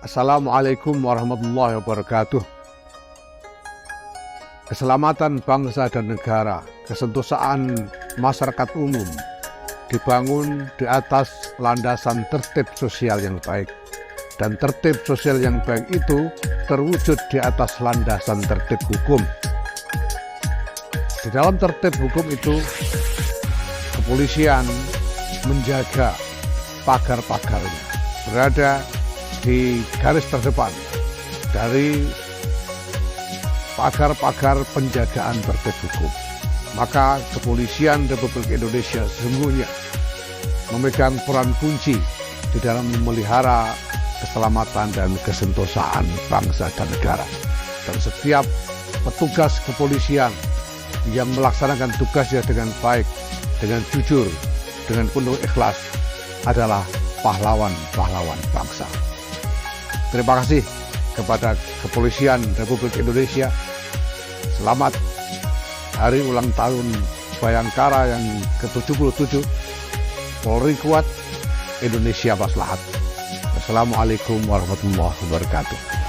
Assalamualaikum warahmatullahi wabarakatuh. Keselamatan bangsa dan negara, kesentosaan masyarakat umum dibangun di atas landasan tertib sosial yang baik. Dan tertib sosial yang baik itu terwujud di atas landasan tertib hukum. Di dalam tertib hukum itu, kepolisian menjaga pagar-pagarnya, berada di garis terdepan dari pagar-pagar penjagaan tertib hukum. Maka kepolisian Republik Indonesia sesungguhnya memegang peran kunci di dalam memelihara keselamatan dan kesentosaan bangsa dan negara. Dan setiap petugas kepolisian yang melaksanakan tugasnya dengan baik, dengan jujur, dengan penuh ikhlas adalah pahlawan-pahlawan bangsa. Terima kasih kepada Kepolisian Republik Indonesia. Selamat hari ulang tahun Bayangkara yang ke-77. Polri kuat, Indonesia maslahat. Wassalamualaikum warahmatullahi wabarakatuh.